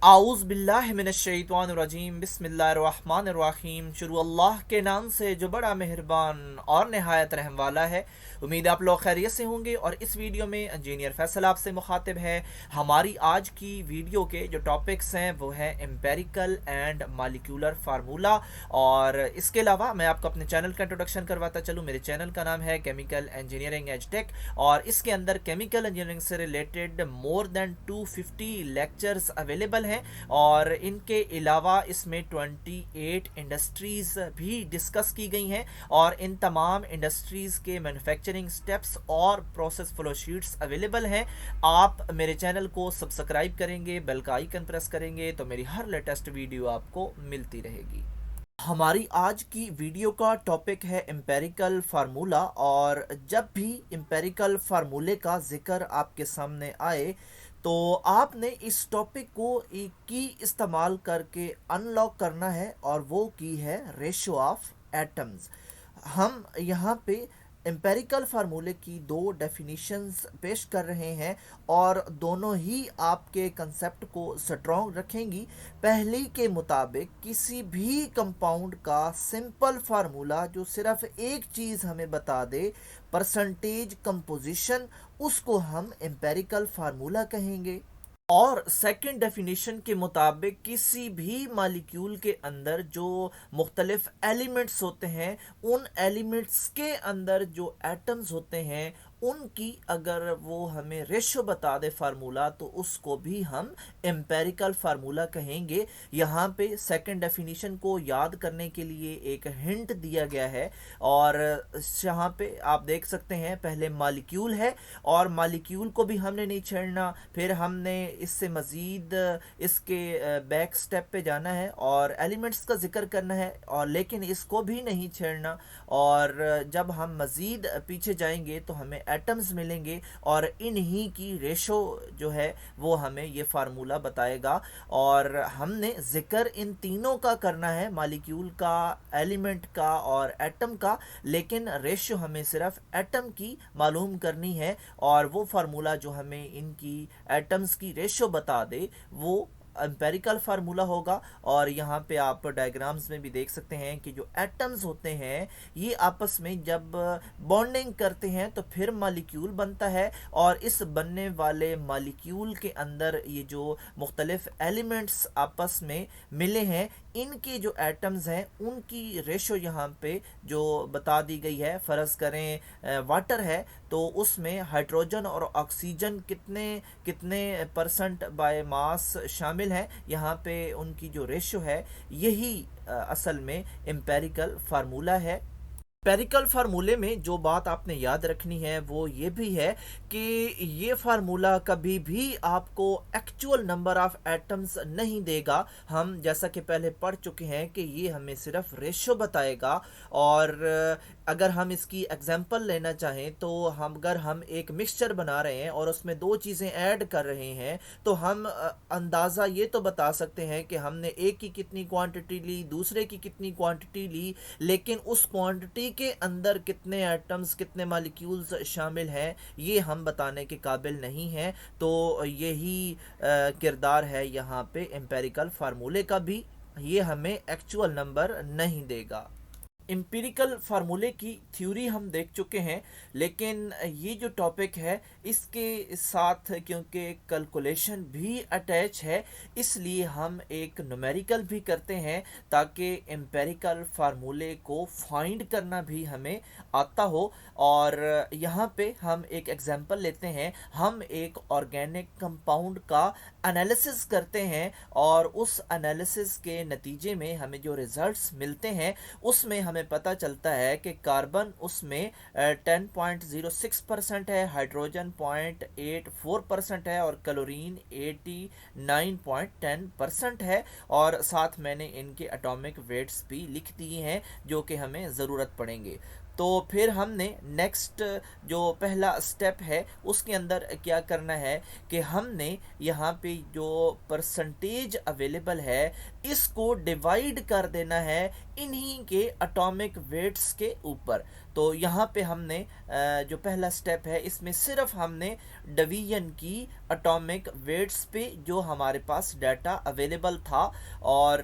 आऊज़ बिल्लाहि मिनश्शैतानिर्रजीम बिस्मिल्लाहिर्रहमानिर्रहीम। शुरू अल्लाह के नाम से जो बड़ा मेहरबान और नहायत रहम वाला है। उम्मीद है आप लोग खैरियत से होंगे। और इस वीडियो में इंजीनियर फैसल आपसे मुखातिब है। हमारी आज की वीडियो के जो टॉपिक्स हैं वो है एम्पेरिकल एंड मालिक्यूलर फार्मूला। और इसके अलावा मैं आपको अपने चैनल का इंट्रोडक्शन करवाता चलूँ। मेरे चैनल का नाम है केमिकल इंजीनियरिंग एजटेक, और इसके अंदर केमिकल इंजीनियरिंग से related more than 250 lectures available हैं। और इनके अलावा इसमें 28 इंडस्ट्रीज़ भी डिस्कस की गई हैं, और इन तमाम इंडस्ट्रीज़ के मैन्युफैक्चरिंग स्टेप्स और प्रोसेस फ्लो शीट्स अवेलेबल हैं। आप मेरे चैनल को सब्सक्राइब करेंगे, बेल का आइकन प्रेस करेंगे तो मेरी हर लेटेस्ट वीडियो आपको मिलती रहेगी। हमारी आज की वीडियो का टॉपिक है एम्पेरिकल फार्मूला। और जब भी एम्पेरिकल फार्मूले का जिक्र आपके सामने आए तो आपने इस टॉपिक को एक की इस्तेमाल करके अनलॉक करना है, और वो की है रेशो ऑफ एटम्स। हम यहाँ पे एम्पेरिकल फार्मूले की दो डेफिनेशंस पेश कर रहे हैं, और दोनों ही आपके कंसेप्ट को स्ट्रॉन्ग रखेंगी। पहली के मुताबिक किसी भी कंपाउंड का सिंपल फार्मूला जो सिर्फ एक चीज़ हमें बता दे, परसेंटेज कंपोजिशन, उसको हम एम्पेरिकल फार्मूला कहेंगे। और सेकंड डेफिनेशन के मुताबिक किसी भी मालिक्यूल के अंदर जो मुख्तलिफ एलिमेंट्स होते हैं, उन एलिमेंट्स के अंदर जो एटम्स होते हैं, उनकी अगर वो हमें रेशो बता दे फार्मूला, तो उसको भी हम एम्पेरिकल फार्मूला कहेंगे। यहाँ पे सेकंड डेफिनेशन को याद करने के लिए एक हिंट दिया गया है। और यहाँ पे आप देख सकते हैं पहले मालिक्यूल है, और मालिक्यूल को भी हमने नहीं छेड़ना। फिर हमने इससे मज़ीद इसके बैक स्टेप पे जाना है और एलिमेंट्स का जिक्र करना है, और लेकिन इसको भी नहीं छेड़ना। और जब हम मज़ीद पीछे जाएंगे तो हमें एटम्स मिलेंगे, और इन्हीं की रेशो जो है वो हमें ये फार्मूला बताएगा। और हमने जिक्र इन तीनों का करना है, मालिक्यूल का, एलिमेंट का और एटम का, लेकिन रेशो हमें सिर्फ एटम की मालूम करनी है। और वो फार्मूला जो हमें इनकी एटम्स की रेशो बता दे वो एम्पेरिकल फार्मूला होगा। और यहाँ पे आप डायग्राम्स में भी देख सकते हैं कि जो एटम्स होते हैं ये आपस में जब बॉन्डिंग करते हैं तो फिर मालिक्यूल बनता है। और इस बनने वाले मालिक्यूल के अंदर ये जो मुख्तलिफ एलिमेंट्स आपस में मिले हैं, इनके जो एटम्स हैं उनकी रेशो यहाँ पे जो बता दी गई है। फ़र्ज़ करें वाटर है तो उसमें हाइड्रोजन और ऑक्सीजन कितने कितने परसेंट बाय मास शामिल हैं, यहाँ पे उनकी जो रेशो है यही असल में एम्पेरिकल फार्मूला है। एम्पेरिकल फार्मूले में जो बात आपने याद रखनी है वो ये भी है कि ये फार्मूला कभी भी आपको एक्चुअल नंबर ऑफ एटम्स नहीं देगा। हम जैसा कि पहले पढ़ चुके हैं कि ये हमें सिर्फ रेशो बताएगा। और अगर हम इसकी एग्जांपल लेना चाहें तो अगर हम एक मिक्सचर बना रहे हैं और उसमें दो चीज़ें ऐड कर रहे हैं, तो हम अंदाज़ा ये तो बता सकते हैं कि हमने एक की कितनी क्वांटिटी ली, दूसरे की कितनी क्वांटिटी ली, लेकिन उस क्वांटिटी के अंदर कितने एटम्स, कितने मॉलिक्यूल्स शामिल हैं, ये हम बताने के काबिल नहीं हैं। तो यही किरदार है यहाँ पे एम्पेरिकल फार्मूले का भी, ये हमें एक्चुअल नंबर नहीं देगा। एम्पिरिकल फार्मूले की थ्योरी हम देख चुके हैं, लेकिन ये जो टॉपिक है इसके साथ क्योंकि कैलकुलेशन भी अटैच है, इसलिए हम एक न्यूमेरिकल भी करते हैं ताकि एम्पेरिकल फार्मूले को फाइंड करना भी हमें आता हो। और यहाँ पे हम एक एग्जांपल लेते हैं। हम एक ऑर्गेनिक कंपाउंड का एनालिसिस करते हैं, और उस एनालिसिस के नतीजे में हमें जो रिजल्ट्स मिलते हैं उसमें हमें पता चलता है कि कार्बन उसमें 10.06% है, हाइड्रोजन 0.84% है, और क्लोरीन 89.10% है। और साथ मैंने इनके एटॉमिक वेट्स भी लिख दिए हैं जो कि हमें ज़रूरत पड़ेंगे। تو پھر ہم نے نیکسٹ جو پہلا اسٹیپ ہے اس کے اندر کیا کرنا ہے کہ ہم نے یہاں پہ جو پرسنٹیج اویلیبل ہے اس کو ڈیوائڈ کر دینا ہے انہی کے اٹامک ویٹس کے اوپر. تو یہاں پہ ہم نے جو پہلا اسٹیپ ہے اس میں صرف ہم نے ڈویژن کی اٹامک ویٹس پہ جو ہمارے پاس ڈیٹا اویلیبل تھا. اور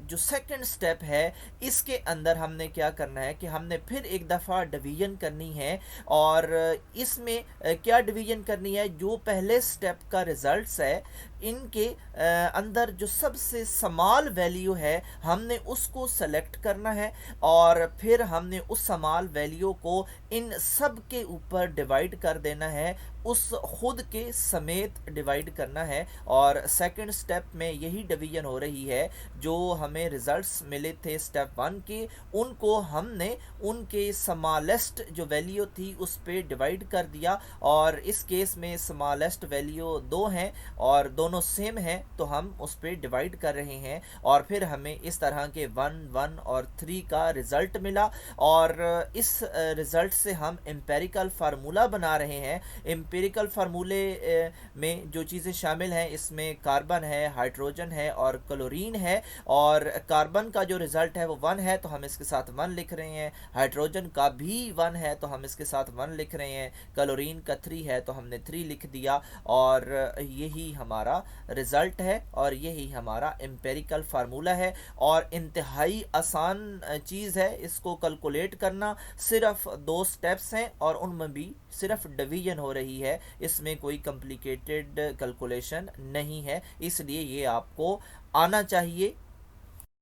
جو سیکنڈ اسٹیپ ہے اس کے اندر ہم نے کیا کرنا ہے کہ ہم نے پھر ایک دفعہ ڈویژن کرنی ہے. اور اس میں کیا ڈویژن کرنی ہے, جو پہلے اسٹیپ کا ریزلٹس ہے ان کے اندر جو سب سے سمال ویلیو ہے ہم نے اس کو سلیکٹ کرنا ہے, اور پھر ہم نے اس سمال ویلیو کو ان سب کے اوپر ڈیوائڈ کر دینا ہے, اس خود کے سمیت ڈیوائڈ کرنا ہے. اور سیکنڈ سٹیپ میں یہی ڈویژن ہو رہی ہے, جو ہمیں ریزلٹس ملے تھے سٹیپ 1 کے ان کو ہم نے ان کے سمالسٹ جو ویلیو تھی اس پہ ڈیوائڈ کر دیا. اور اس کیس میں سمالسٹ ویلیو 2 ہیں اور دونوں سیم ہیں تو ہم اس پہ ڈیوائڈ کر رہے ہیں, اور پھر ہمیں اس طرح کے 1 1 اور 3 کا رزلٹ ملا. اور اس رزلٹ سے ہم امپیریکل فارمولہ بنا رہے ہیں. امپیریکل فارمولے میں جو چیزیں شامل ہیں اس میں کاربن ہے, ہائیڈروجن ہے اور کلورین ہے. اور کاربن کا جو رزلٹ ہے وہ 1 ہے تو ہم اس کے ساتھ 1 لکھ رہے ہیں, ہائیڈروجن کا بھی 1 ہے تو ہم اس کے ساتھ 1 لکھ رہے ہیں, کلورین کا 3 ہے تو ہم نے 3 لکھ دیا. اور یہی ہمارا رزلٹ ہے اور یہی ہمارا امپیریکل فارمولہ ہے. اور انتہائی آسان چیز ہے اس کو کیلکولیٹ کرنا, صرف 2 سٹیپس ہیں اور ان میں بھی صرف ڈویژن ہو رہی ہے, اس میں کوئی کمپلیکیٹڈ کیلکولیشن نہیں ہے. اس لیے یہ آپ کو آنا چاہیے